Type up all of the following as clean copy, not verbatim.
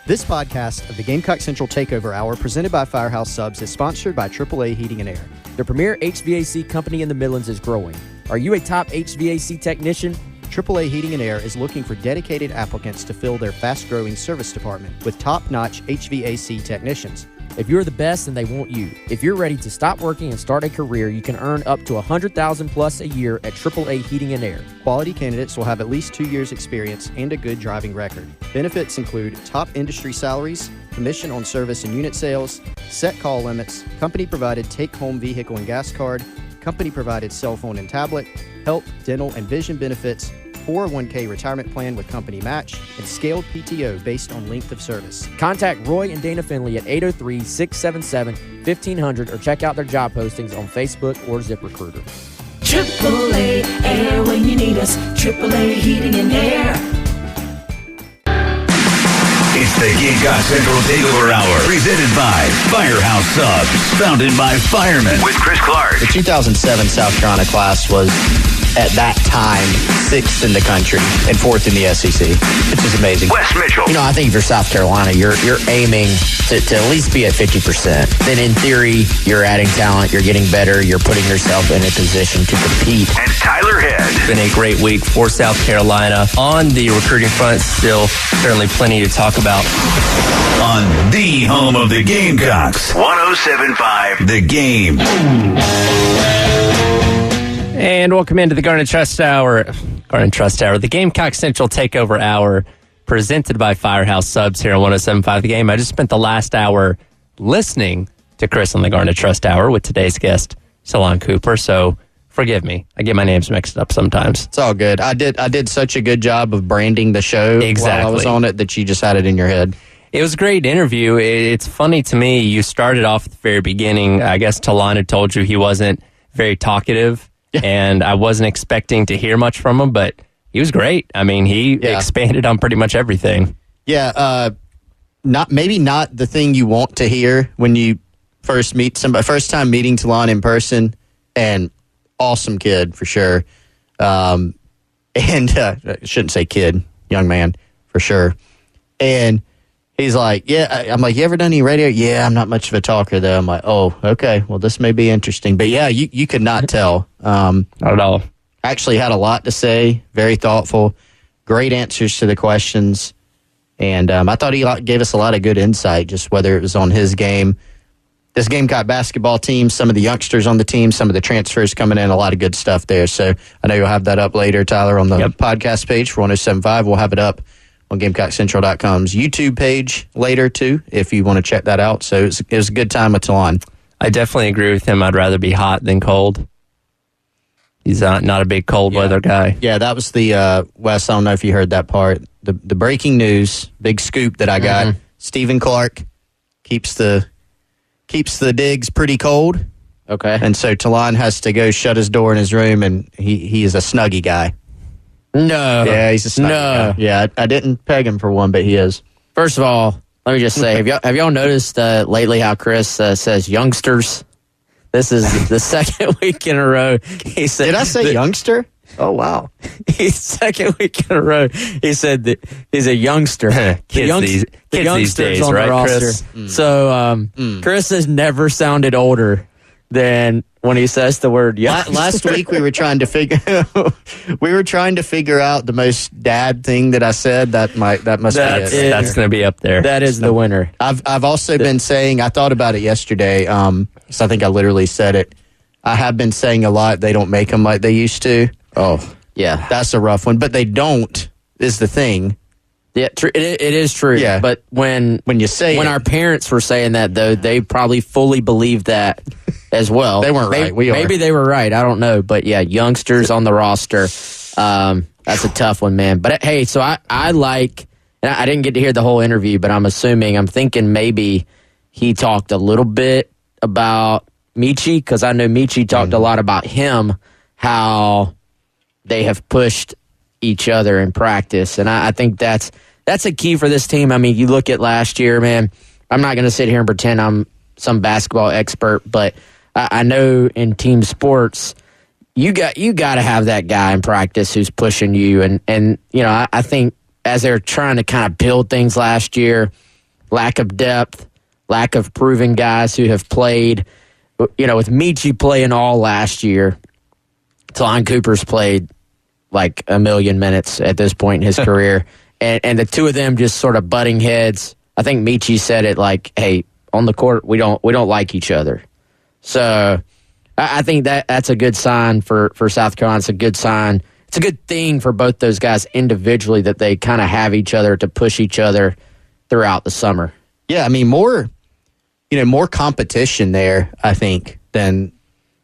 This podcast of the Gamecock Central Takeover Hour presented by Firehouse Subs is sponsored by AAA Heating and Air. The premier HVAC company in the Midlands is growing. Are you a top HVAC technician? AAA Heating and Air is looking for dedicated applicants to fill their fast-growing service department with top-notch HVAC technicians. If you're the best, then they want you. If you're ready to stop working and start a career, you can earn up to $100,000 plus a year at AAA Heating and Air. Quality candidates will have at least 2 years experience and a good driving record. Benefits include top industry salaries, commission on service and unit sales, set call limits, company-provided take-home vehicle and gas card, company-provided cell phone and tablet, health, dental, and vision benefits, 401k retirement plan with company match, and scaled PTO based on length of service. Contact Roy and Dana Finley at 803-677-1500 or check out their job postings on Facebook or ZipRecruiter. AAA Air when you need us. AAA Heating and Air. It's the Gamecock Central Takeover Hour, presented by Firehouse Subs, founded by firemen. With Chris Clark. The 2007 South Carolina class was, at that time, 6th in the country and 4th in the SEC, which is amazing. Wes Mitchell. You know, I think if you're South Carolina, you're aiming to at least be at 50%. Then in theory, you're adding talent, you're getting better, you're putting yourself in a position to compete. And Tyler Head. It's been a great week for South Carolina. On the recruiting front, still certainly plenty to talk about. On the home of the Gamecocks, 107.5 The Game. And welcome into the Garnet Trust Hour, the Gamecock Central Takeover Hour, presented by Firehouse Subs here on 107.5 The Game. I just spent the last hour listening to Chris on the Garnet Trust Hour with today's guest, Salon Cooper, so forgive me. I get my names mixed up sometimes. It's all good. I did such a good job of branding the show while I was on it that you just had it in your head. It was a great interview. It's funny to me, you started off at the very beginning. I guess Talon had told you he wasn't very talkative. And I wasn't expecting to hear much from him, but he was great. I mean, he expanded on pretty much everything. Yeah, not the thing you want to hear when you first meet somebody. First time meeting Talon in person, and awesome kid for sure. I shouldn't say kid, young man for sure. And he's like, yeah. I'm like, you ever done any radio? Yeah, I'm not much of a talker, though. I'm like, oh, okay. Well, this may be interesting. But, yeah, you could not tell. Not at all. Actually had a lot to say, very thoughtful, great answers to the questions. And I thought he gave us a lot of good insight, just whether it was on his game, this Gamecock basketball team, some of the youngsters on the team, some of the transfers coming in, a lot of good stuff there. So I know you'll have that up later, Tyler, on the podcast page for 107.5. We'll have it up on GamecockCentral.com's YouTube page later, too, if you want to check that out. So it was a good time with Talon. I definitely agree with him. I'd rather be hot than cold. He's not a big cold weather guy. Yeah, that was the, Wes, I don't know if you heard that part. The breaking news, big scoop that I got. Stephen Clark keeps the digs pretty cold. Okay. And so Talon has to go shut his door in his room, and he is a snuggie guy. No. Yeah, he's a snuggie guy. Yeah, I didn't peg him for one, but he is. First of all, let me just say, have y'all noticed lately how Chris says youngsters? This is the second week in a row. He said, did I say youngster? Oh, wow. Second week in a row, he said that he's a youngster. Kids these days, on right, the roster. Chris? So Chris has never sounded older than when he says the word youngster. Last week we were trying to figure out the most dad thing that I said. That must be it. That's going to be up there. That is the winner. I've also been saying, I thought about it yesterday, so I think I literally said it. I have been saying a lot, they don't make them like they used to. Oh, yeah. That's a rough one. But they don't, is the thing. Yeah, it is true. Yeah. But when you say when it, our parents were saying that, though, they probably fully believed that as well. They weren't right. Maybe they were right. I don't know. But, yeah, youngsters on the roster. That's a tough one, man. But, hey, so I like – and I didn't get to hear the whole interview, but I'm thinking maybe he talked a little bit about Michi, because I know Michi talked a lot about him, how they have pushed each other in practice. And I think that's a key for this team. I mean, you look at last year, man, I'm not going to sit here and pretend I'm some basketball expert, but I know in team sports, you got to have that guy in practice who's pushing you. And you know, I think as they're trying to kind of build things last year, lack of depth, lack of proven guys who have played. You know, with Michi playing all last year, Talon Cooper's played like 1 million minutes at this point in his career. And the two of them just sort of butting heads. I think Michi said it like, hey, on the court, we don't like each other. So I think that's a good sign for South Carolina. It's a good sign. It's a good thing for both those guys individually that they kind of have each other to push each other throughout the summer. Yeah, I mean, more competition there, I think, than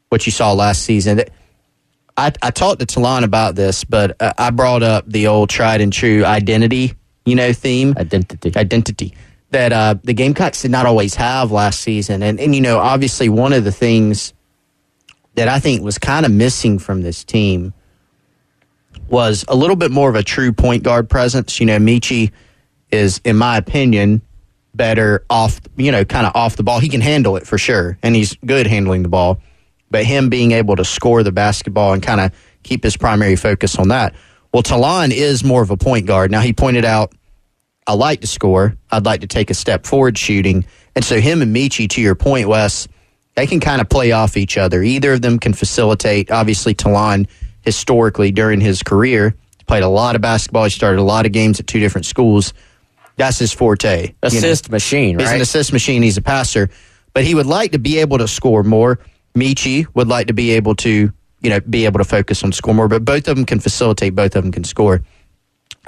what you saw last season. I talked to Talon about this, but I brought up the old tried and true identity, theme. Identity. That the Gamecocks did not always have last season. And obviously one of the things that I think was kind of missing from this team was a little bit more of a true point guard presence. Michi is, in my opinion, better off the ball. He can handle it for sure, and he's good handling the ball. But him being able to score the basketball and kind of keep his primary focus on that. Well, Talon is more of a point guard. Now, he pointed out, I like to score. I'd like to take a step forward shooting. And so him and Michi, to your point, Wes, they can kind of play off each other. Either of them can facilitate. Obviously, Talon, historically, during his career, played a lot of basketball. He started a lot of games at 2 different schools. That's his forte. Assist machine, right? He's an assist machine. He's a passer. But he would like to be able to score more. Michi would like to be able to, focus on score more. But both of them can facilitate. Both of them can score.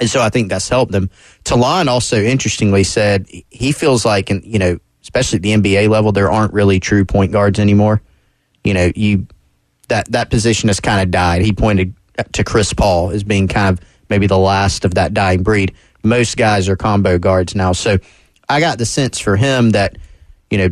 And so I think that's helped them. Talon also, interestingly, said he feels like, especially at the NBA level, there aren't really true point guards anymore. That position has kind of died. He pointed to Chris Paul as being kind of maybe the last of that dying breed. Most guys are combo guards now. So I got the sense for him that,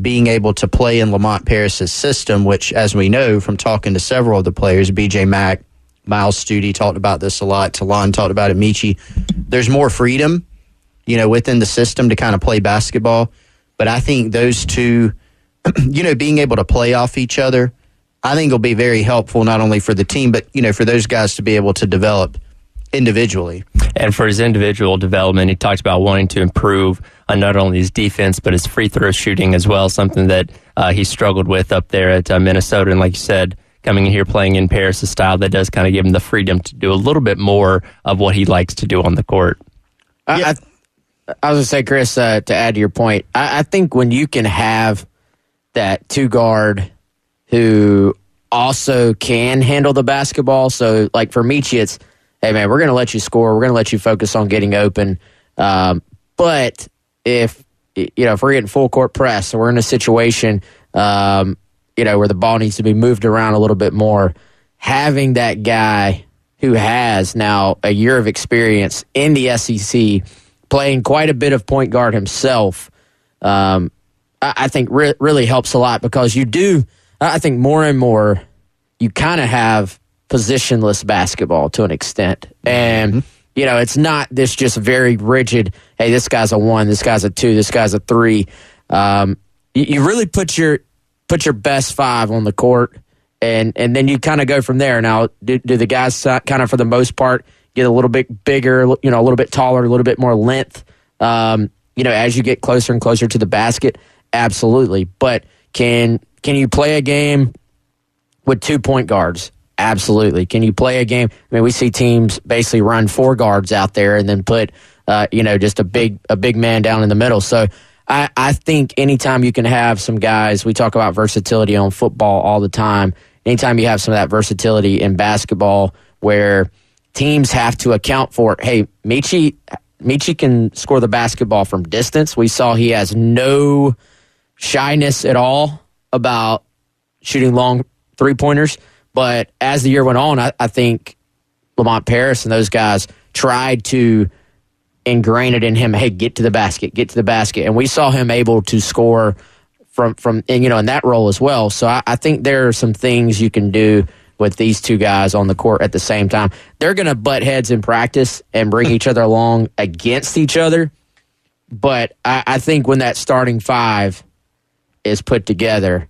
being able to play in Lamont Paris's system, which, as we know from talking to several of the players, BJ Mack, Miles Studi talked about this a lot. Talon talked about it. Michi. There's more freedom, within the system to kind of play basketball. But I think those two, being able to play off each other, I think will be very helpful not only for the team, but, for those guys to be able to develop individually. And for his individual development, he talked about wanting to improve on not only his defense, but his free throw shooting as well, something that he struggled with up there at Minnesota. And like you said, coming in here playing in Paris' style, that does kind of give him the freedom to do a little bit more of what he likes to do on the court. I was going to say, Chris, to add to your point, I think when you can have that 2-guard who also can handle the basketball, so like for Michi, it's, hey, man, we're going to let you score. We're going to let you focus on getting open. But if we're getting full court press, so we're in a situation, where the ball needs to be moved around a little bit more, having that guy who has now a year of experience in the SEC, playing quite a bit of point guard himself, I think really helps a lot because I think more and more, you kind of have positionless basketball to an extent. And, it's not this just very rigid, hey, this guy's a 1, this guy's a 2, this guy's a 3. You really put your best 5 on the court, and then you kind of go from there. Now, do the guys kind of, for the most part, get a little bit bigger, a little bit taller, a little bit more length, as you get closer and closer to the basket? Absolutely. But can you play a game with 2 point guards? Absolutely. Can you play a game? I mean, we see teams basically run 4 guards out there and then put, just a big man down in the middle. So I think anytime you can have some guys, we talk about versatility on football all the time. Anytime you have some of that versatility in basketball where teams have to account for, hey, Michi can score the basketball from distance. We saw he has no shyness at all about shooting long 3-pointers. But as the year went on, I think Lamont Paris and those guys tried to ingrain it in him, hey, get to the basket. And we saw him able to score from in that role as well. So I think there are some things you can do with these two guys on the court at the same time. They're going to butt heads in practice and bring each other along against each other. But I think when that starting 5 is put together,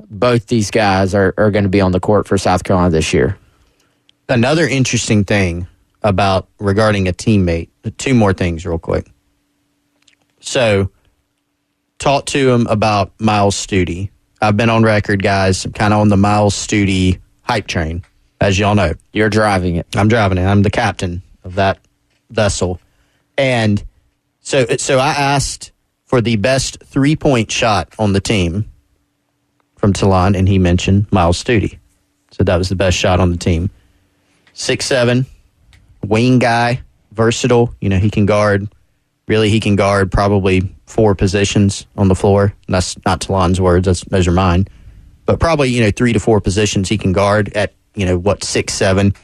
both these guys are going to be on the court for South Carolina this year. Another interesting thing regarding a teammate, 2 more things real quick. So talked to him about Miles Studi. I've been on record, guys. I'm kind of on the Miles Studi hype train, as y'all know. You're driving it. I'm driving it. I'm the captain of that vessel. And so I asked for the best 3-point shot on the team from Talon, and he mentioned Miles Studi. So that was the best shot on the team. 6'7", wing guy, versatile. You know, he can guard. Really, he can guard probably 4 positions on the floor. And that's not Talon's words. Those are mine. But probably, 3 to 4 positions he can guard at, 6'7".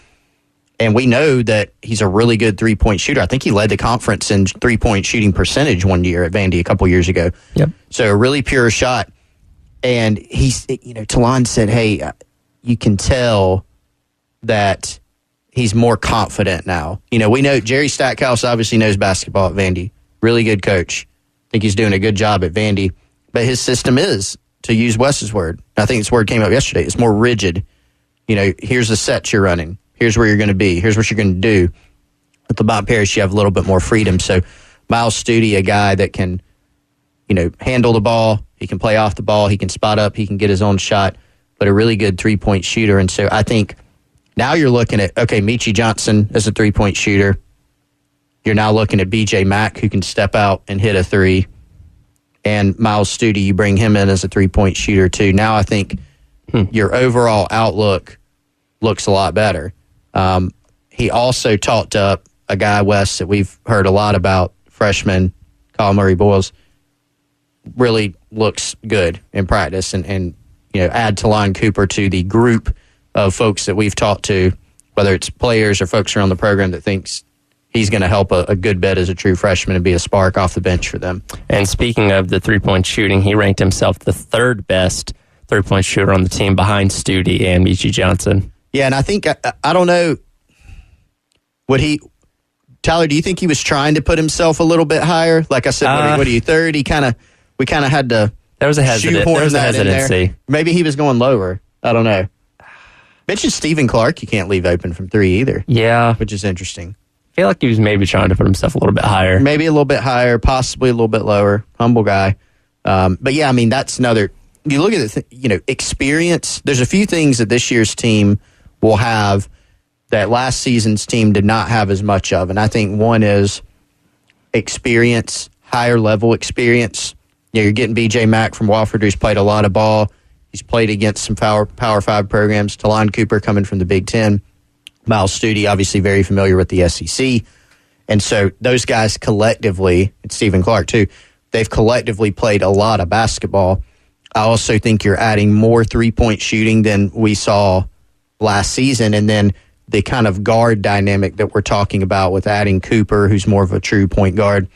And we know that he's a really good 3-point shooter. I think he led the conference in 3-point shooting percentage one year at Vandy a couple years ago. Yep. So a really pure shot. And he's, Talon said, hey, you can tell that he's more confident now. We know Jerry Stackhouse obviously knows basketball at Vandy. Really good coach. I think he's doing a good job at Vandy. But his system is, to use Wes's word, I think this word came up yesterday, it's more rigid. Here's the sets you're running. Here's where you're going to be. Here's what you're going to do. With Lamont Paris, you have a little bit more freedom. So Miles Studi, a guy that can, handle the ball. He can play off the ball. He can spot up. He can get his own shot. But a really good 3-point shooter. And so I think now you're looking at, Michi Johnson as a 3-point shooter. You're now looking at B.J. Mack, who can step out and hit a 3. And Miles Studi, you bring him in as a 3-point shooter, too. Now I think your overall outlook looks a lot better. He also talked up a guy, Wes, that we've heard a lot about, freshman, Kyle Murray-Boyles. Really looks good in practice. And add Talon Cooper to the group of folks that we've talked to, whether it's players or folks around the program that thinks he's going to help a good bit as a true freshman and be a spark off the bench for them. And speaking of the 3-point shooting, he ranked himself the 3rd best 3-point shooter on the team behind Studi and Michi Johnson. Yeah, and I think, I don't know, Tyler, do you think he was trying to put himself a little bit higher? Like I said, what are you, 3rd? We kind of had to There was a hesitancy. Maybe he was going lower. I don't know. Mentioned Stephen Clark, you can't leave open from 3 either. Yeah. Which is interesting. I feel like he was maybe trying to put himself a little bit higher. Maybe a little bit higher, possibly a little bit lower. Humble guy. But yeah, that's another, you look at the, experience. There's a few things that this year's team will have that last season's team did not have as much of. And I think one is experience, higher level experience. You're getting B.J. Mack from Wofford, who's played a lot of ball. He's played against some Power 5 programs. Talon Cooper coming from the Big Ten. Miles Studi, obviously very familiar with the SEC. And so those guys collectively, and Stephen Clark too, they've collectively played a lot of basketball. I also think you're adding more 3-point shooting than we saw last season. And then the kind of guard dynamic that we're talking about with adding Cooper, who's more of a true point guard,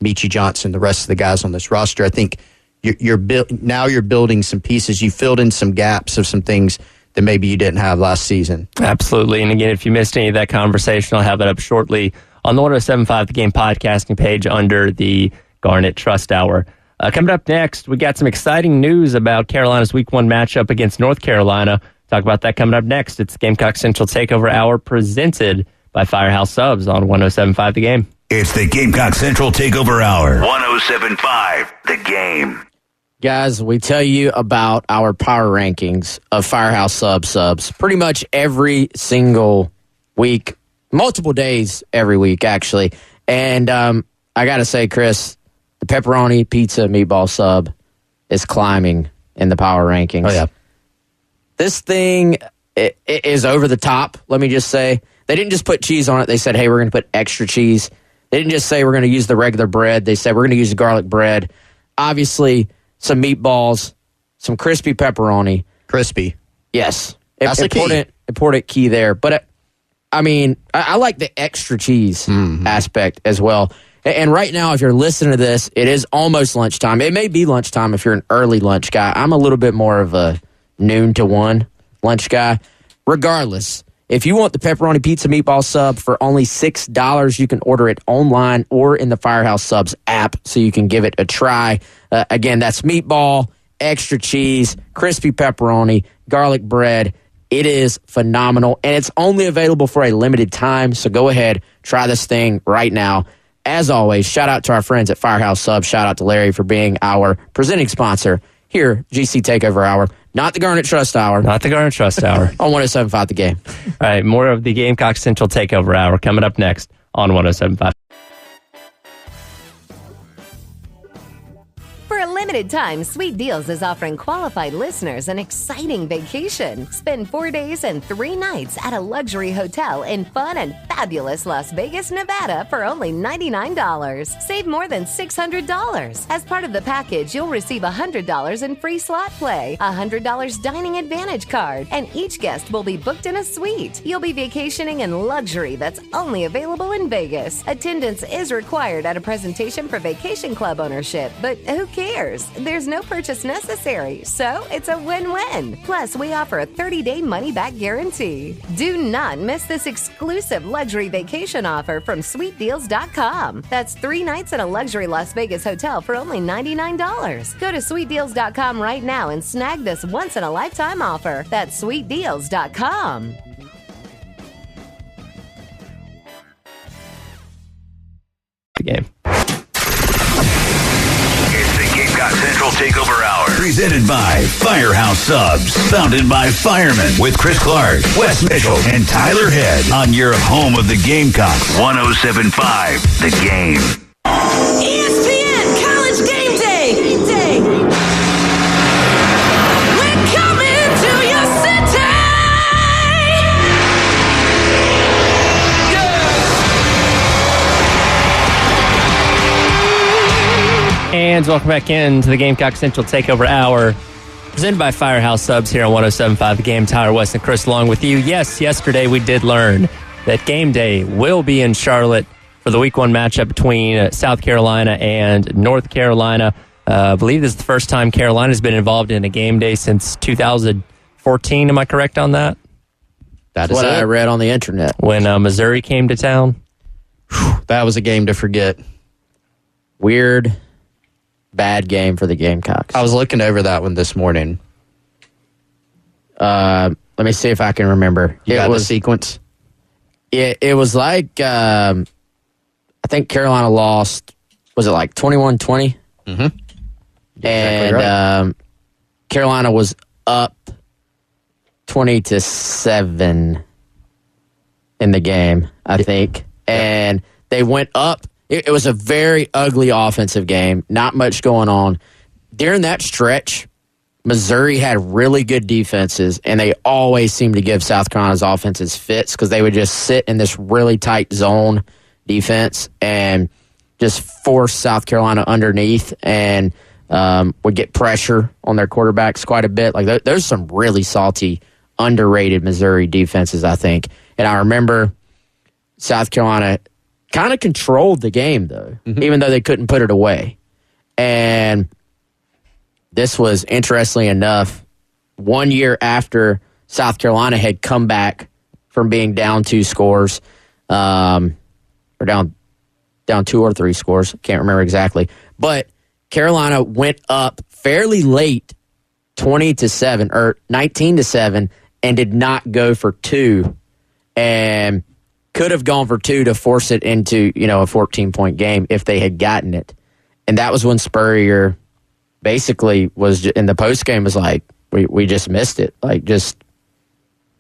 Michi Johnson, the rest of the guys on this roster. I think you're building some pieces. You filled in some gaps of some things that maybe you didn't have last season. Absolutely. And again, if you missed any of that conversation, I'll have that up shortly on the 107.5 The Game podcasting page under the Garnet Trust Hour. Coming up next, we got some exciting news about Carolina's Week 1 matchup against North Carolina. Talk about that coming up next. It's Gamecock Central Takeover Hour presented by Firehouse Subs on 107.5 The Game. It's the Gamecock Central Takeover Hour. 107.5 The Game. Guys, we tell you about our power rankings of Firehouse subs pretty much every single week, multiple days every week, actually. And I got to say, Chris, the pepperoni pizza meatball sub is climbing in the power rankings. Oh, yeah. This thing it is over the top, let me just say. They didn't just put cheese on it. They said, hey, we're going to put extra cheese. They didn't just say we're going to use the regular bread. They said we're going to use the garlic bread. Obviously, some meatballs, some crispy pepperoni. Crispy. Yes. That's important key there. But, I like the extra cheese aspect as well. And right now, if you're listening to this, it is almost lunchtime. It may be lunchtime if you're an early lunch guy. I'm a little bit more of a noon to 1 lunch guy. Regardless, if you want the pepperoni pizza meatball sub for only $6, you can order it online or in the Firehouse Subs app so you can give it a try. Again, that's meatball, extra cheese, crispy pepperoni, garlic bread. It is phenomenal, and it's only available for a limited time, so go ahead, try this thing right now. as always, shout out to our friends at Firehouse Subs. Shout out to Larry for being our presenting sponsor here, GC Takeover Hour. Not the Garnet Trust Hour. Not the Garnet Trust Hour. On 107.5 The Game. All right, more of the Gamecock Central Takeover Hour coming up next on 107.5. For a limited time, Sweet Deals is offering qualified listeners an exciting vacation. Spend 4 days and 3 nights at a luxury hotel in fun and fabulous Las Vegas, Nevada for only $99. Save more than $600. As part of the package, you'll receive $100 in free slot play, a $100 dining advantage card, and each guest will be booked in a suite. You'll be vacationing in luxury that's only available in Vegas. Attendance is required at a presentation for Vacation Club ownership, but who cares? There's no purchase necessary, so it's a win-win. Plus, we offer a 30-day money-back guarantee. Do not miss this exclusive luxury vacation offer from SweetDeals.com. That's 3 nights in a luxury Las Vegas hotel for only $99. Go to SweetDeals.com right now and snag this once-in-a-lifetime offer. That's SweetDeals.com. The game. Gamecock Central Takeover Hour. Presented by Firehouse Subs. Founded by firemen with Chris Clark, Wes Mitchell, and Tyler Head on your home of the Gamecocks. 107.5 The Game. ESPN College Game Day. We're coming to your city. And welcome back into the Gamecock Central Takeover Hour, presented by Firehouse Subs here on 107.5 The Game. Tyler, West, and Chris along with you. Yes, yesterday we did learn that Game Day will be in Charlotte for the Week 1 matchup between South Carolina and North Carolina. I believe this is the first time Carolina's been involved in a Game Day since 2014. Am I correct on that? That's what I read on the internet. When Missouri came to town? That was a game to forget. Weird, bad game for the Gamecocks. I was looking over that one this morning. Let me see if I can remember. You got the sequence? It was like, I think Carolina lost, was it like 21-20? Mm-hmm. And Exactly right. Carolina was up 20-7 in the game, I think. And they went up. It was a very ugly offensive game. Not much going on. During that stretch, Missouri had really good defenses, and they always seemed to give South Carolina's offenses fits because they would just sit in this really tight zone defense and just force South Carolina underneath and would get pressure on their quarterbacks quite a bit. Like there's some really salty, underrated Missouri defenses, I think. And I remember South Carolina kind of controlled the game, though, even though they couldn't put it away. And this was, interestingly enough, 1 year after South Carolina had come back from being down 2 scores, or down 2 or 3 scores. Can't remember exactly. But Carolina went up fairly late, 20-7 or 19-7, and did not go for 2, and could have gone for 2 to force it into, a 14-point game if they had gotten it. And that was when Spurrier basically was in the post game was like, we just missed it. Like, just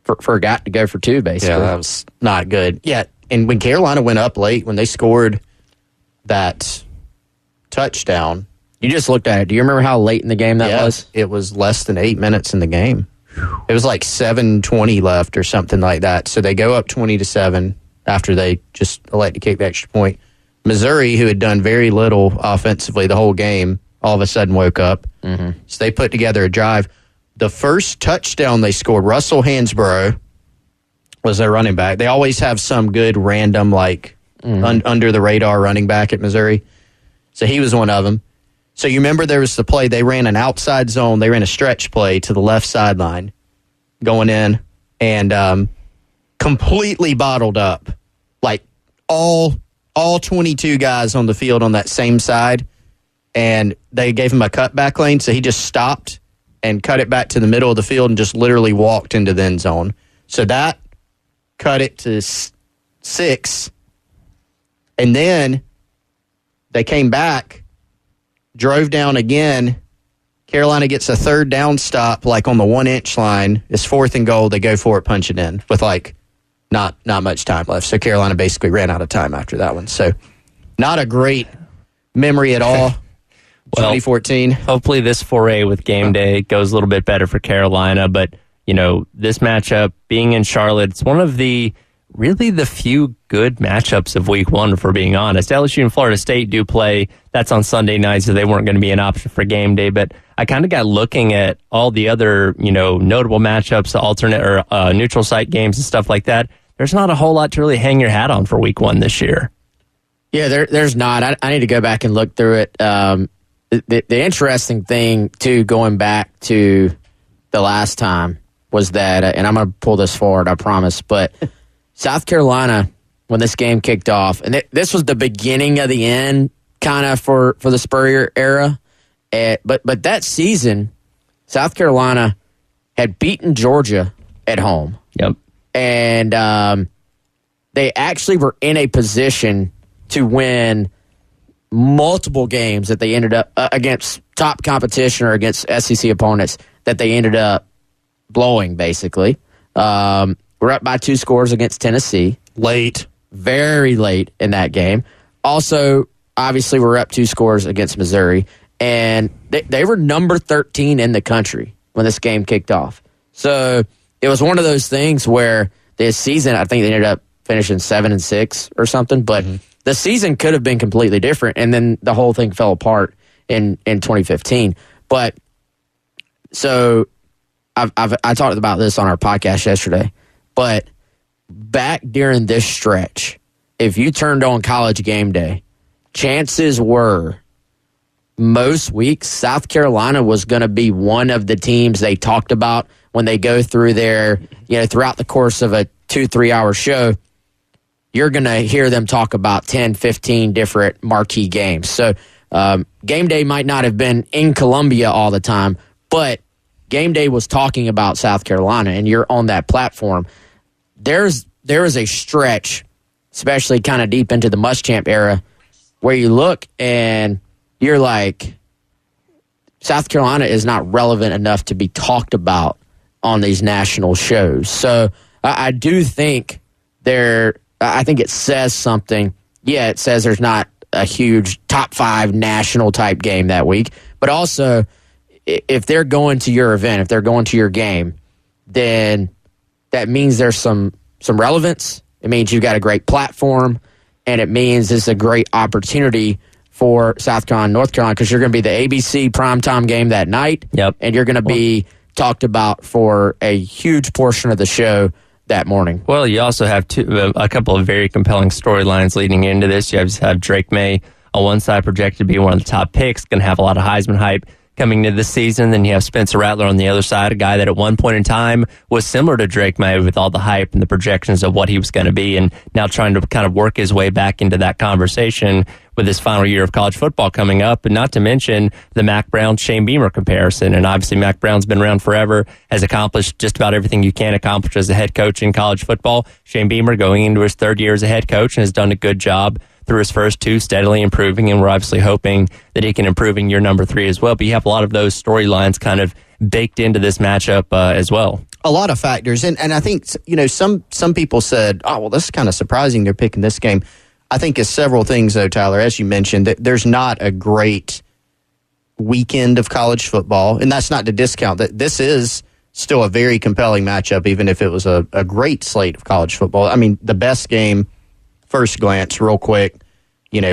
forgot to go for 2, basically. Yeah, that was not good. Yeah, and when Carolina went up late, when they scored that touchdown. You just looked at it. Do you remember how late in the game that was? It was less than 8 minutes in the game. It was like 7:20 left or something like that. So they go up 20-7 after they just elect to kick the extra point. Missouri, who had done very little offensively the whole game, all of a sudden woke up. Mm-hmm. So they put together a drive. The first touchdown they scored, Russell Hansborough was their running back. They always have some good random, under the radar running back at Missouri. So he was one of them. So you remember there was the play, they ran an outside zone, they ran a stretch play to the left sideline going in and completely bottled up. Like all 22 guys on the field on that same side, and they gave him a cutback lane, so he just stopped and cut it back to the middle of the field and just literally walked into the end zone. So that cut it to 6. And then They came back, drove down again. Carolina gets a third down stop, like on the 1-inch line. It's 4th and goal. They go for it, punch it in with like not much time left. So Carolina basically ran out of time after that one. So not a great memory at all. 2014. Hopefully this foray with Game Day goes a little bit better for Carolina. But, this matchup being in Charlotte, it's one of the few good matchups of week one, if we're being honest. LSU and Florida State do play. That's on Sunday night, so they weren't going to be an option for Game Day. But I kind of got looking at all the other, notable matchups, the alternate or neutral site games and stuff like that. There's not a whole lot to really hang your hat on for week one this year. Yeah, there's not. I need to go back and look through it. The interesting thing, too, going back to the last time was that, and I'm going to pull this forward, I promise, but South Carolina, when this game kicked off, and this was the beginning of the end kind of for the Spurrier era, but that season, South Carolina had beaten Georgia at home. Yep. And they actually were in a position to win multiple games that they ended up against top competition or against SEC opponents that they ended up blowing, basically. We're up by 2 scores against Tennessee. Late. Very late in that game. Also, obviously, we're up 2 scores against Missouri. And they were number 13 in the country when this game kicked off. So it was one of those things where this season, I think they ended up finishing 7-6 or something. But the season could have been completely different. And then the whole thing fell apart in 2015. But so I talked about this on our podcast yesterday. But back during this stretch, if you turned on College Game Day, chances were most weeks South Carolina was going to be one of the teams they talked about when they go through their, throughout the course of a 2-3 hour show. You're going to hear them talk about 10, 15 different marquee games. So Game Day might not have been in Columbia all the time, but Game Day was talking about South Carolina, and you're on that platform. There is a stretch, especially kind of deep into the Muschamp era, where you look and you're like, South Carolina is not relevant enough to be talked about on these national shows. So I do think I think it says something. Yeah, it says there's not a huge top 5 national type game that week, but also if they're going to your event, if they're going to your game, then that means there's some relevance. It means you've got a great platform, and it means it's a great opportunity for South Carolina, North Carolina, because you're going to be the ABC primetime game that night. Yep. And you're going to be talked about for a huge portion of the show that morning. Well, you also have a couple of very compelling storylines leading into this. You have Drake May on one side projected to be one of the top picks, going to have a lot of Heisman hype coming into this season. Then you have Spencer Rattler on the other side, a guy that at one point in time was similar to Drake May with all the hype and the projections of what he was going to be, and now trying to kind of work his way back into that conversation with his final year of college football coming up, and not to mention the Mac Brown-Shane Beamer comparison. And obviously Mac Brown's been around forever, has accomplished just about everything you can accomplish as a head coach in college football. Shane Beamer going into his 3rd year as a head coach and has done a good job through his first 2, steadily improving, and we're obviously hoping that he can improve in year number 3 as well. But you have a lot of those storylines kind of baked into this matchup as well. A lot of factors. And I think, some people said, oh, well, this is kind of surprising they're picking this game. I think it's several things, though, Tyler. As you mentioned, that there's not a great weekend of college football, and that's not to discount that this is still a very compelling matchup, even if it was a great slate of college football. I mean, the best game, first glance, real quick,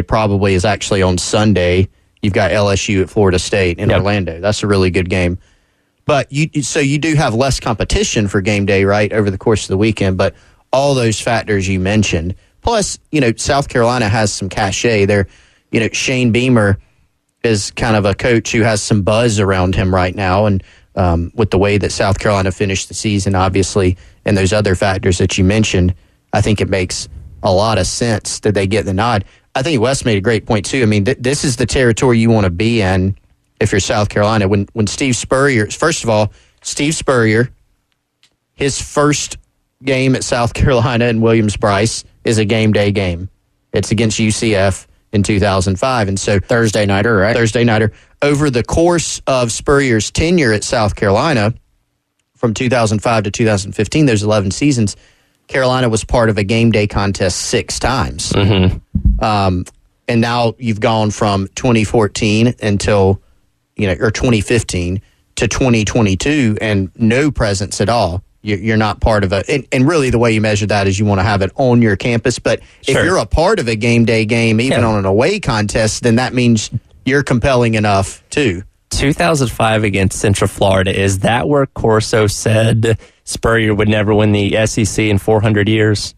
probably is actually on Sunday. You've got LSU at Florida State in Orlando. That's a really good game. But you do have less competition for Game Day, right, over the course of the weekend. But all those factors you mentioned, plus, South Carolina has some cachet there. Shane Beamer is kind of a coach who has some buzz around him right now, and with the way that South Carolina finished the season, obviously, and those other factors that you mentioned, I think it makes a lot of sense that they get the nod. I think Wes made a great point, too. I mean, this is the territory you want to be in if you're South Carolina. When Steve Spurrier, first of all, Steve Spurrier, his first game at South Carolina in Williams-Brice is a Game Day game. It's against UCF. in 2005. And so Thursday nighter, right? Thursday nighter. Over the course of Spurrier's tenure at South Carolina, from 2005 to 2015, those 11 seasons, Carolina was part of a game day contest 6 times. And now you've gone from 2014 until, or 2015 to 2022 and no presence at all. You're not part of and really the way you measure that is you want to have it on your campus. But if you're a part of a game day game, even on an away contest, then that means you're compelling enough too. 2005 against Central Florida, is that where Corso said Spurrier would never win the SEC in 400 years?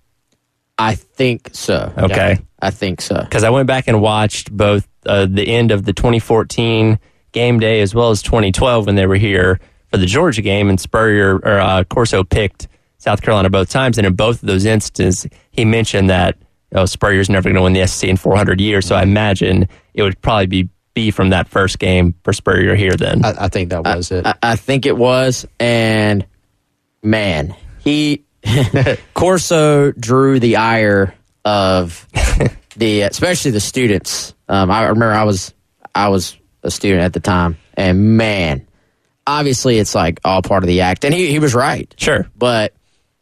I think so. Okay. Yeah, I think so. Because I went back and watched both the end of the 2014 game day as well as 2012 when they were here for the Georgia game, and Corso picked South Carolina both times, and in both of those instances, he mentioned that Spurrier's never going to win the SEC in 400 years, so I imagine it would probably be from that first game for Spurrier here then. I think that was it. I think it was, and man, Corso drew the ire of especially the students. I remember I was a student at the time, and man, obviously it's like all part of the act, and he was right. Sure, but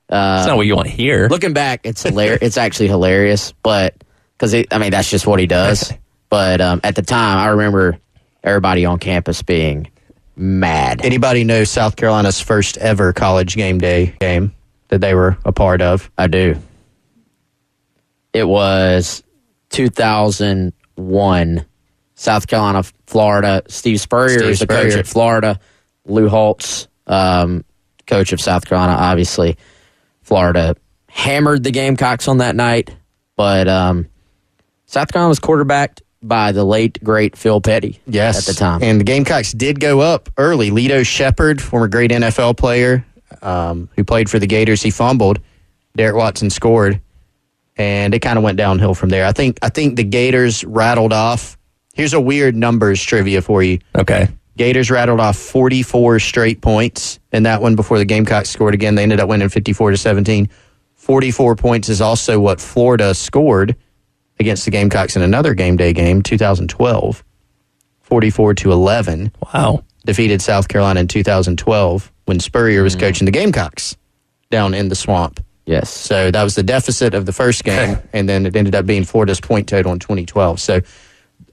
it's not what you want to hear. Looking back, it's hilarious. It's actually hilarious, but because that's just what he does. But at the time, I remember everybody on campus being mad. Anybody know South Carolina's first ever college game day game that they were a part of? I do. It was 2001, South Carolina, Florida. Steve Spurrier is the coach at Florida. Lou Holtz, coach of South Carolina, obviously. Florida hammered the Gamecocks on that night, but South Carolina was quarterbacked by the late, great Phil Petty at the time. And the Gamecocks did go up early. Lito Shepard, former great NFL player who played for the Gators, he fumbled. Derek Watson scored, and it kind of went downhill from there. I think the Gators rattled off. Here's a weird numbers trivia for you. Okay. Gators rattled off 44 straight points in that one before the Gamecocks scored again. They ended up winning 54-17. 44 points is also what Florida scored against the Gamecocks in another game day game, 2012, 44-11. Wow. Defeated South Carolina in 2012 when Spurrier was coaching the Gamecocks down in the swamp. Yes. So that was the deficit of the first game, and then it ended up being Florida's point total in 2012. So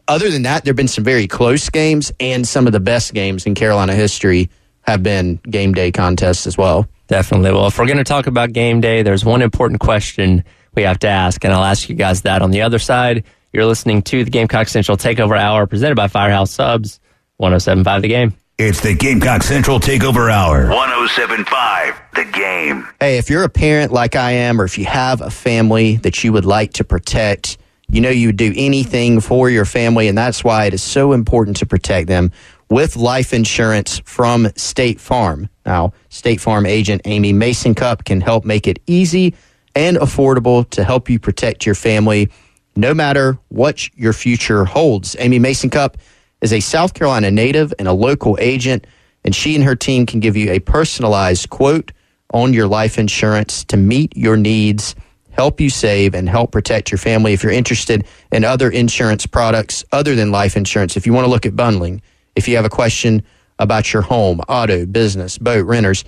other than that, there have been some very close games, and some of the best games in Carolina history have been game day contests as well. Definitely. Well, if we're going to talk about game day, there's one important question we have to ask, and I'll ask you guys that on the other side. You're listening to the Gamecock Central Takeover Hour presented by Firehouse Subs, 107.5 The Game. It's the Gamecock Central Takeover Hour, 107.5 The Game. Hey, if you're a parent like I am, or if you have a family that you would like to protect, you would do anything for your family, and that's why it is so important to protect them with life insurance from State Farm. Now, State Farm agent Amy Mason-Cup can help make it easy and affordable to help you protect your family no matter what your future holds. Amy Mason-Cup is a South Carolina native and a local agent, and she and her team can give you a personalized quote on your life insurance to meet your needs, help you save, and help protect your family. If you're interested in other insurance products other than life insurance, if you want to look at bundling, if you have a question about your home, auto, business, boat, renters,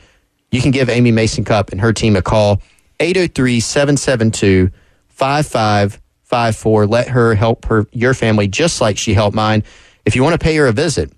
you can give Amy Mason-Cup and her team a call, 803-772-5554. Let her help your family just like she helped mine. If you want to pay her a visit,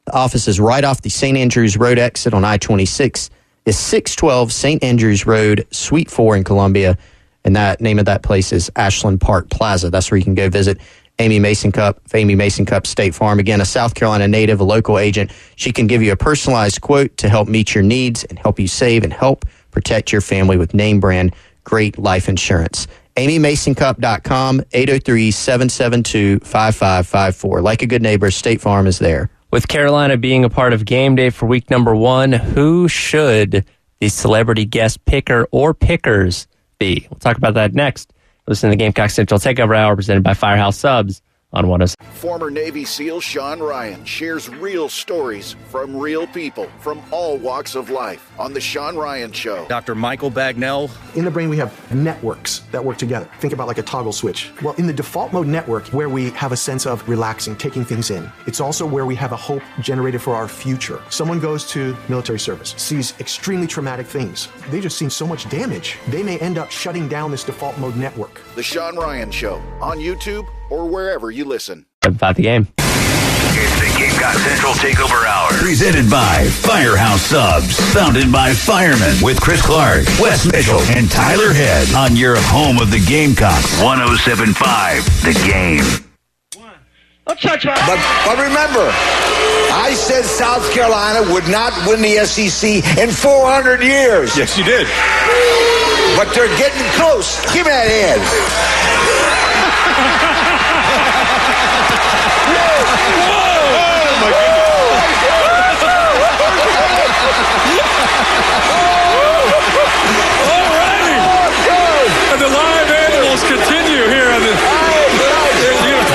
the office is right off the St. Andrews Road exit on I-26. It's 612 St. Andrews Road, Suite 4 in Columbia. And that name of that place is Ashland Park Plaza. That's where you can go visit Amy Mason-Cup, Amy Mason-Cup State Farm. Again, a South Carolina native, a local agent. She can give you a personalized quote to help meet your needs and help you save and help protect your family with name brand great life insurance. AmyMasonCup.com, 803-772-5554. Like a good neighbor, State Farm is there. With Carolina being a part of game day for week number 1, who should the celebrity guest picker or pickers be? We'll talk about that next. Listen to the Gamecock Central Takeover Hour presented by Firehouse Subs on 107. Former Navy SEAL Sean Ryan shares real stories from real people from all walks of life on The Sean Ryan Show. Dr. Michael Bagnell. In the brain, we have networks that work together. Think about like a toggle switch. Well, in the default mode network, where we have a sense of relaxing, taking things in, it's also where we have a hope generated for our future. Someone goes to military service, sees extremely traumatic things. They just seen so much damage. They may end up shutting down this default mode network. The Sean Ryan Show on YouTube or wherever you listen. About the game. It's the Gamecock Central Takeover Hour. Presented by Firehouse Subs. Founded by firemen with Chris Clark, Wes Mitchell, and Tyler Head on your home of the Gamecocks. 107.5 The Game. But remember, I said South Carolina would not win the SEC in 400 years. Yes, you did. But they're getting close. Give me that hand. And the live animals continue here on the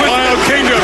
Wild Kingdom.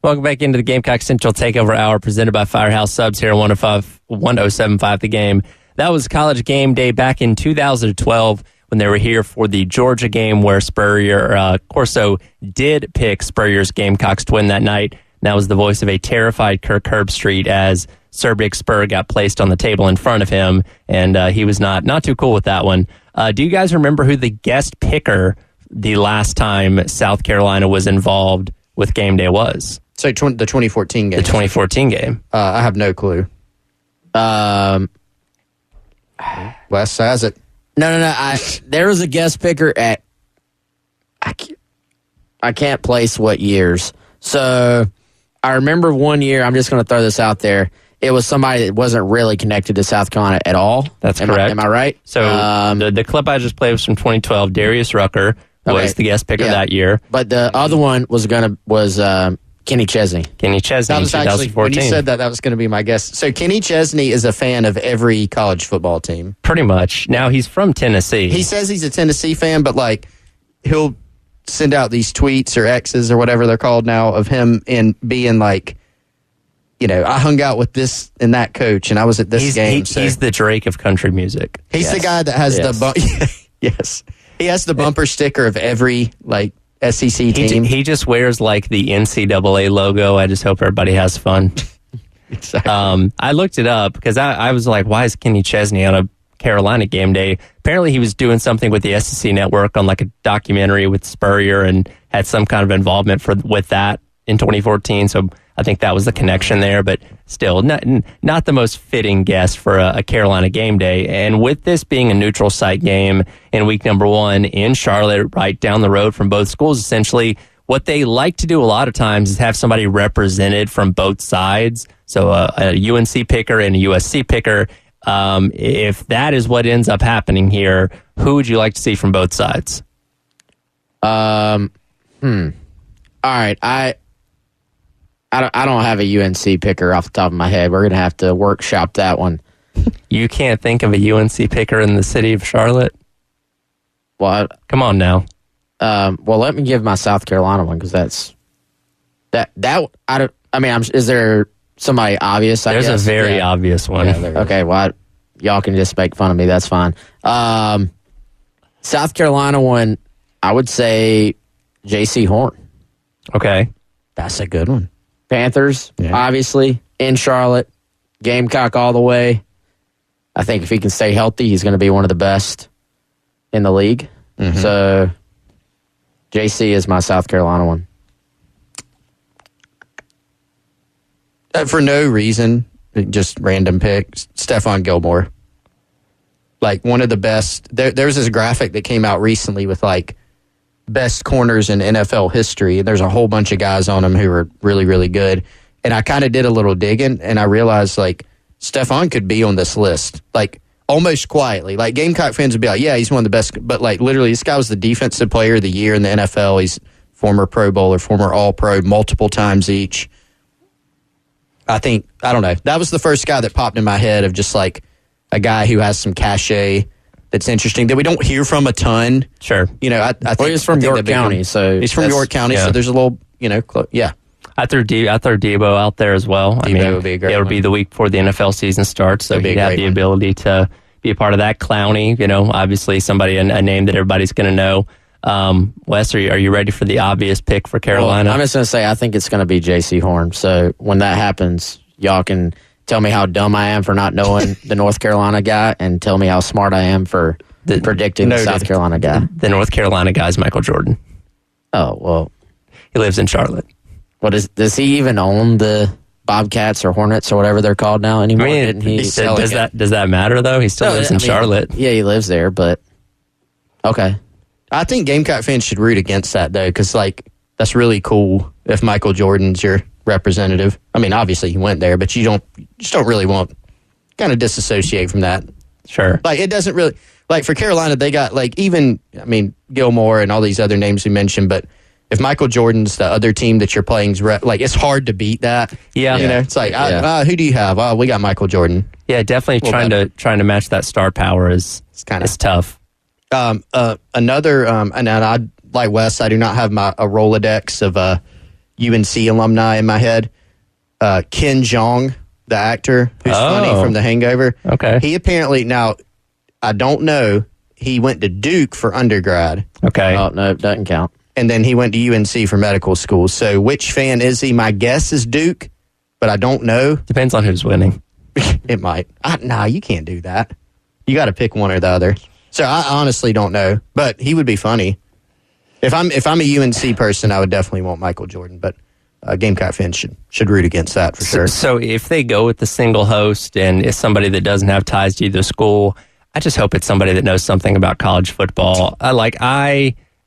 Welcome back into the Gamecock Central Takeover Hour presented by Firehouse Subs here on 107.5 The Game. That was College Game Day back in 2012 when they were here for the Georgia game where Spurrier Corso did pick Spurrier's Gamecocks to win that night. And that was the voice of a terrified Kirk Herbstreit as Sir Big Spur got placed on the table in front of him, and he was not too cool with that one. Do you guys remember who the guest picker the last time South Carolina was involved with Game Day was? So the 2014 game. The 2014 game. I have no clue. Wes has it. No. There was a guest picker at. I can't place what years. So I remember one year. I'm just going to throw this out there. It was somebody that wasn't really connected to South Carolina at all. That's correct. Am I right? So the clip I just played was from 2012. Darius Rucker was the guest picker that year. But the other one was Kenny Chesney. Kenny Chesney in 2014. Actually, when you said that was going to be my guess. So Kenny Chesney is a fan of every college football team. Pretty much. Now, he's from Tennessee. He says he's a Tennessee fan, but like he'll send out these tweets or X's or whatever they're called now of him and being like, you know, I hung out with this and that coach and I was at this game. He's the Drake of country music. He's the guy that has yes. He has the bumper sticker of every like SEC team. He just wears like the NCAA logo. I just hope everybody has fun. Exactly. I looked it up because I was like, why is Kenny Chesney on a Carolina game day? Apparently he was doing something with the SEC network on like a documentary with Spurrier and had some kind of involvement with that in 2014. So I think that was the connection there, but still not the most fitting guest for a Carolina game day. And with this being a neutral site game in week number 1 in Charlotte, right down the road from both schools, essentially, what they like to do a lot of times is have somebody represented from both sides. So a UNC picker and a USC picker. If that is what ends up happening here, who would you like to see from both sides? All right, I don't have a UNC picker off the top of my head. We're going to have to workshop that one. You can't think of a UNC picker in the city of Charlotte? Well, come on now. Well, let me give my South Carolina one because that's is there somebody obvious? There's a very obvious one. Yeah, okay, well, y'all can just make fun of me. That's fine. South Carolina one, I would say J.C. Horn. Okay, that's a good one. Panthers, obviously, in Charlotte. Gamecock all the way. I think if he can stay healthy, he's going to be one of the best in the league. Mm-hmm. So, JC is my South Carolina one. For no reason, just random pick, Stephon Gilmore. Like one of the best. There's this graphic that came out recently with like best corners in NFL history. There's a whole bunch of guys on them who are really, really good. And I kind of did a little digging, and I realized, like, Stephon could be on this list, like, almost quietly. Like, Gamecock fans would be like, yeah, he's one of the best. But, like, literally, this guy was the Defensive Player of the Year in the NFL. He's former Pro Bowler, former All-Pro, multiple times each. I don't know. That was the first guy that popped in my head of just, like, a guy who has some cachet that's interesting that we don't hear from a ton. Sure. I think he's from York County, so he's from York County, so there's a little, yeah. I throw Debo out there as well. Debo would be a great it would one. be the week before the NFL season starts, so he'd have the ability to be a part of that. Clowney, obviously somebody, a name that everybody's going to know. Wes, are you ready for the obvious pick for Carolina? Well, I'm just going to say I think it's going to be J.C. Horn. So when that happens, y'all can tell me how dumb I am for not knowing the North Carolina guy and tell me how smart I am for predicting the South Carolina guy. The North Carolina guy is Michael Jordan. Oh, well. He lives in Charlotte. Does he even own the Bobcats or Hornets or whatever they're called now anymore? Didn't he does that matter, though? He still lives in Charlotte. Yeah, he lives there, but okay. I think Gamecock fans should root against that, though, because, that's really cool if Michael Jordan's your representative. I mean, obviously he went there, but you just don't really want kind of disassociate from that. Sure. It doesn't really, for Carolina, they got, Gilmore and all these other names we mentioned, but if Michael Jordan's the other team that you're playing, it's hard to beat that. Yeah. It's who do you have? Oh, we got Michael Jordan. Yeah, definitely trying to match that star power is tough. Another, and I like Wes, I do not have a Rolodex of UNC alumni in my head. Ken Jeong, the actor who's funny from The Hangover. Okay. He apparently, now, I don't know, he went to Duke for undergrad. Okay. Oh, no, it doesn't count. And then he went to UNC for medical school. So which fan is he? My guess is Duke, but I don't know. Depends on who's winning. It might. Nah, you can't do that. You got to pick one or the other. So I honestly don't know, but he would be funny. If I'm a UNC person, I would definitely want Michael Jordan, but Gamecock fans should root against that for sure. So if they go with the single host and it's somebody that doesn't have ties to either school, I just hope it's somebody that knows something about college football.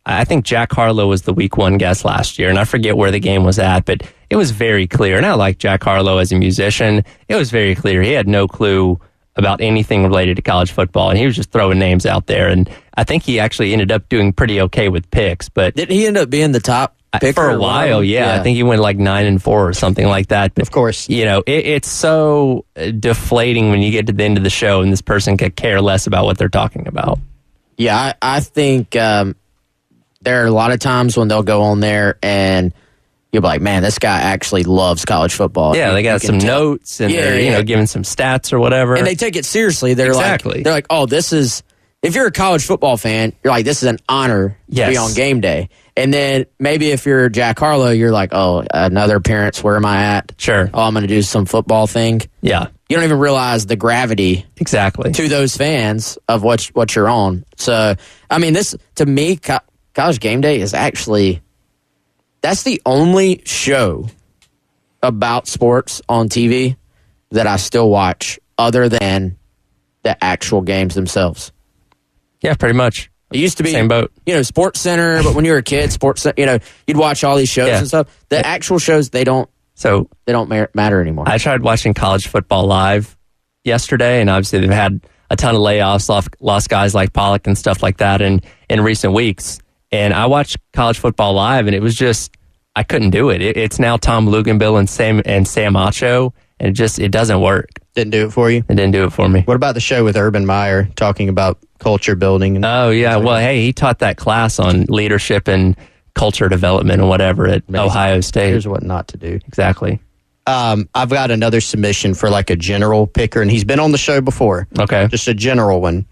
I think Jack Harlow was the week one guest last year, and I forget where the game was at, but it was very clear. And I like Jack Harlow as a musician. It was very clear. He had no clue about anything related to college football, and he was just throwing names out there. And I think he actually ended up doing pretty okay with picks. But didn't he end up being the top picker for a while? Yeah, I think he went 9-4 or something like that. But of course, it's so deflating when you get to the end of the show and this person could care less about what they're talking about. Yeah, I think there are a lot of times when they'll go on there and you'll be like, man, this guy actually loves college football. Yeah, they got some notes and they're giving some stats or whatever. And they take it seriously. They're like, oh, this is, if you're a college football fan, you're like, this is an honor to be on game day. And then maybe if you're Jack Harlow, you're like, oh, another appearance, where am I at? Sure. Oh, I'm going to do some football thing. Yeah. You don't even realize the gravity to those fans of what you're on. So, I mean, this, to me, College Game Day is actually, that's the only show about sports on TV that I still watch other than the actual games themselves. Yeah, pretty much. It used to be, same boat. Sports Center, but when you were a kid, you'd watch all these shows and stuff. The actual shows, they don't matter anymore. I tried watching college football live yesterday, and obviously they've had a ton of layoffs, lost guys like Pollock and stuff like that in recent weeks. And I watched college football live, and it was just, I couldn't do it. It's now Tom Luganbill and Sam Acho, and it doesn't work. Didn't do it for you? It didn't do it for me. What about the show with Urban Meyer talking about culture building? Oh, yeah. Well, hey, he taught that class on leadership and culture development and whatever at Ohio State. Here's what not to do. Exactly. I've got another submission for a general picker, and he's been on the show before. Okay. Just a general one.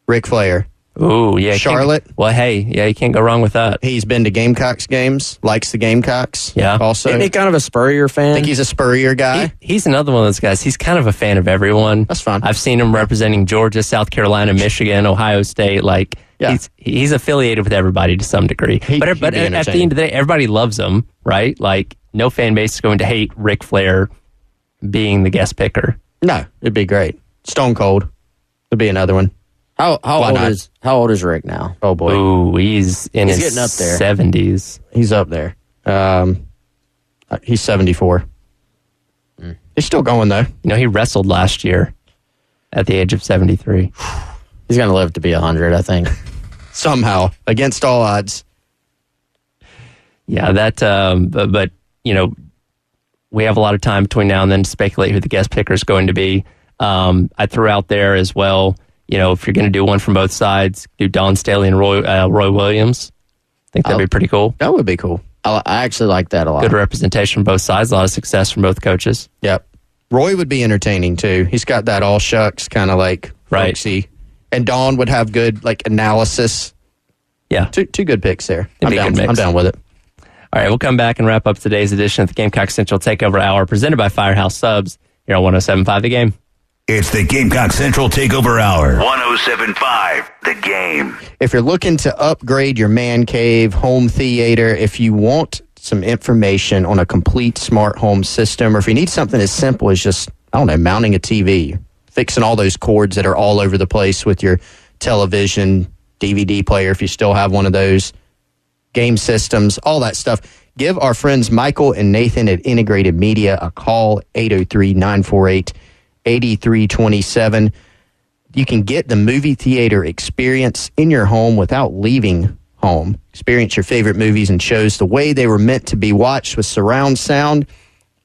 Ric Flair. Ooh, yeah. Charlotte. Well, hey, yeah, you can't go wrong with that. He's been to Gamecocks games, likes the Gamecocks. Yeah. Also. Isn't he kind of a Spurrier fan? I think he's a Spurrier guy. He's another one of those guys. He's kind of a fan of everyone. That's fine. I've seen him representing Georgia, South Carolina, Michigan, Ohio State. He's affiliated with everybody to some degree. But at the end of the day, everybody loves him, right? No fan base is going to hate Ric Flair being the guest picker. No, it'd be great. Stone Cold would be another one. How old is Rick now? Oh boy. Ooh, he's his getting up there. 70s. He's up there. He's 74. He's still going though. He wrestled last year at the age of 73. He's going to live to be 100, I think. Somehow, against all odds. Yeah, but we have a lot of time between now and then to speculate who the guest picker is going to be. I threw out there as well, if you're going to do one from both sides, do Don Staley and Roy Williams. I think that'd be pretty cool. That would be cool. I actually like that a lot. Good representation from both sides. A lot of success from both coaches. Yep. Roy would be entertaining, too. He's got that all shucks kind of like folksy. And Don would have good analysis. Yeah. Two good picks there. I'm down with it. All right, we'll come back and wrap up today's edition of the Gamecock Central Takeover Hour presented by Firehouse Subs here on 107.5 The Game. It's the Gamecock Central Takeover Hour. 107.5 The Game. If you're looking to upgrade your man cave, home theater, if you want some information on a complete smart home system, or if you need something as simple as just, mounting a TV, fixing all those cords that are all over the place with your television, DVD player, if you still have one of those, game systems, all that stuff, give our friends Michael and Nathan at Integrated Media a call, 803-948-8327. You can get the movie theater experience in your home without leaving home. Experience your favorite movies and shows the way they were meant to be watched with surround sound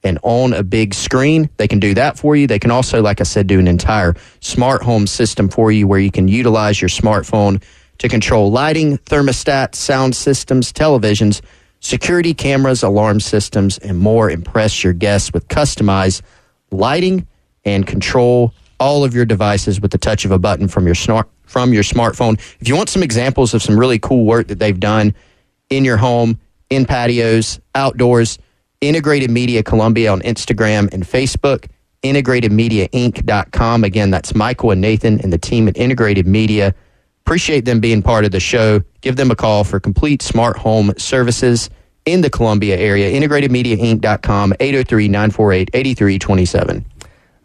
and on a big screen. They can do that for you. They can also, like I said, do an entire smart home system for you where you can utilize your smartphone to control lighting, thermostats, sound systems, televisions, security cameras, alarm systems, and more. Impress your guests with customized lighting and control all of your devices with the touch of a button from your smartphone. If you want some examples of some really cool work that they've done in your home, in patios, outdoors, Integrated Media Columbia on Instagram and Facebook, integratedmediainc.com. Again, that's Michael and Nathan and the team at Integrated Media. Appreciate them being part of the show. Give them a call for complete smart home services in the Columbia area. IntegratedMediaInc.com, 803-948-8327.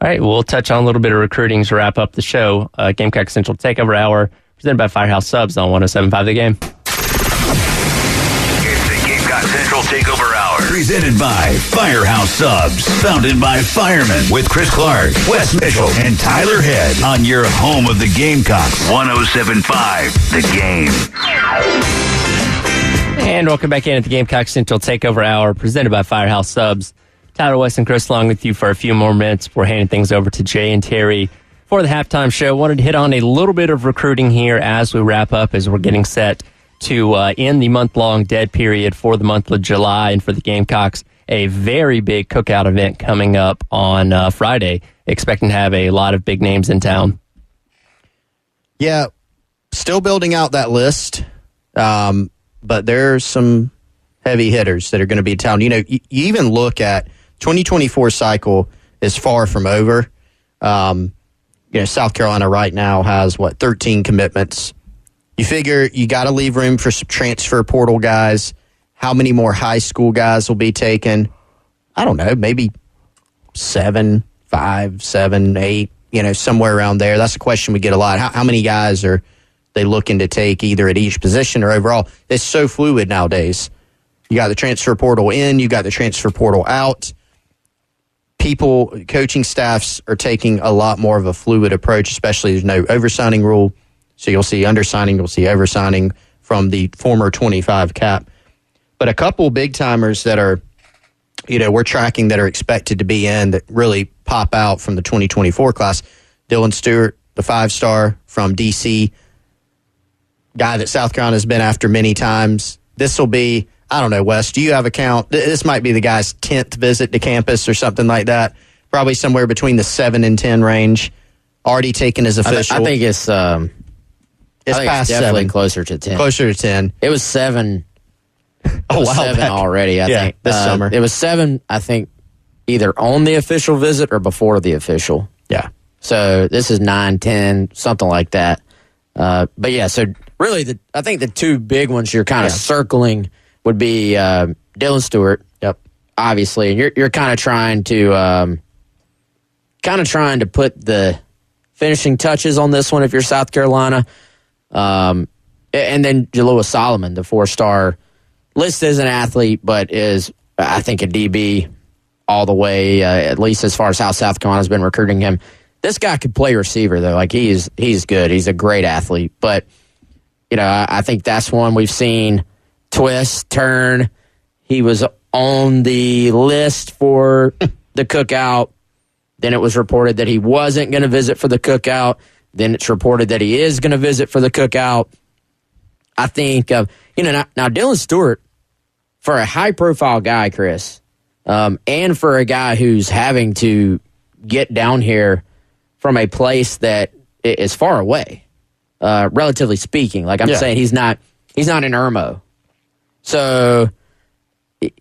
All right, we'll touch on a little bit of recruiting to wrap up the show. Gamecock Central Takeover Hour, presented by Firehouse Subs on 107.5 The Game. It's the Gamecock Central Takeover Hour, presented by Firehouse Subs, founded by firemen with Chris Clark, Wes Mitchell, and Tyler Head on your home of the Gamecocks, 107.5 The Game. And welcome back in at the Gamecock Central Takeover Hour, presented by Firehouse Subs. Tyler, Wes, and Chris along with you for a few more minutes before handing things over to Jay and Terry for the halftime show. Wanted to hit on a little bit of recruiting here as we wrap up, as we're getting set to end the month-long dead period for the month of July, and for the Gamecocks, a very big cookout event coming up on Friday. Expecting to have a lot of big names in town. Yeah, still building out that list, but there's some heavy hitters that are going to be in town. You even look at 2024 cycle is far from over. South Carolina right now has, 13 commitments. You figure you got to leave room for some transfer portal guys. How many more high school guys will be taken? I don't know, maybe 7, 5, 7, 8, somewhere around there. That's a question we get a lot. How many guys are they looking to take either at each position or overall? It's so fluid nowadays. You got the transfer portal in, you got the transfer portal out. Coaching staffs are taking a lot more of a fluid approach, especially there's no oversigning rule. So you'll see undersigning, you'll see oversigning from the former 25 cap. But a couple big timers that are, we're tracking that are expected to be in that really pop out from the 2024 class. Dylan Stewart, the 5-star from DC, guy that South Carolina's been after many times. This will be, I don't know, Wes, do you have a count? This might be the guy's 10th visit to campus or something like that. Probably somewhere between the 7 and 10 range. Already taken as official. I think it's past definitely 7. Closer to 10. Closer to 10. It was 7. Oh, wow. 7 already, I think. This summer. It was 7, I think, either on the official visit or before the official. Yeah. So this is 9, 10, something like that. But yeah, so really, I think the two big ones you're kind of circling would be Dylan Stewart. Yep. Obviously, and you're kind of trying to put the finishing touches on this one if you're South Carolina. And then Jalua Solomon, the 4-star, listed as an athlete, but is, I think, a DB all the way, at least as far as how South Carolina's been recruiting him. This guy could play receiver, though. He's good. He's a great athlete. But, I think that's one we've seen twist, turn. He was on the list for the cookout. Then it was reported that he wasn't going to visit for the cookout. Then it's reported that he is going to visit for the cookout. I think, now Dylan Stewart, for a high-profile guy, Chris, and for a guy who's having to get down here from a place that is far away, relatively speaking. Like I'm saying, he's not in Irmo. So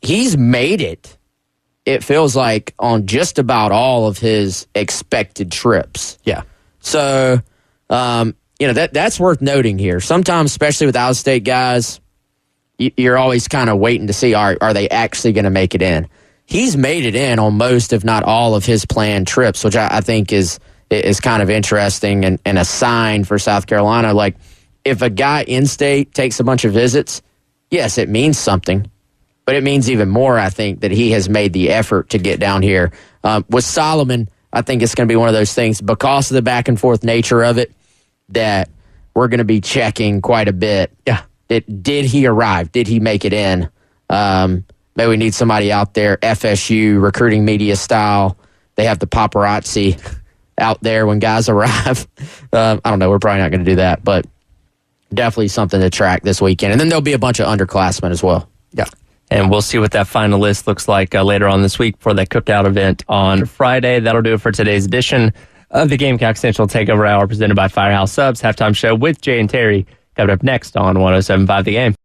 he's made it, it feels like, on just about all of his expected trips. Yeah. So, that's worth noting here. Sometimes, especially with out-of-state guys, you're always kind of waiting to see, are they actually going to make it in? He's made it in on most, if not all, of his planned trips, which I think is kind of interesting and a sign for South Carolina. Like, if a guy in-state takes a bunch of visits, yes, it means something. But it means even more, I think, that he has made the effort to get down here. With Solomon, I think it's going to be one of those things, because of the back-and-forth nature of it, that we're going to be checking quite a bit. Yeah. Did he arrive? Did he make it in? Maybe we need somebody out there, FSU, recruiting media style. They have the paparazzi out there when guys arrive. I don't know. We're probably not going to do that, but definitely something to track this weekend. And then there'll be a bunch of underclassmen as well. Yeah. And we'll see what that final list looks like later on this week for that cookout event on Friday. That'll do it for today's edition of the Gamecock Central Takeover Hour presented by Firehouse Subs. Halftime show with Jay and Terry coming up next on 107.5 The Game.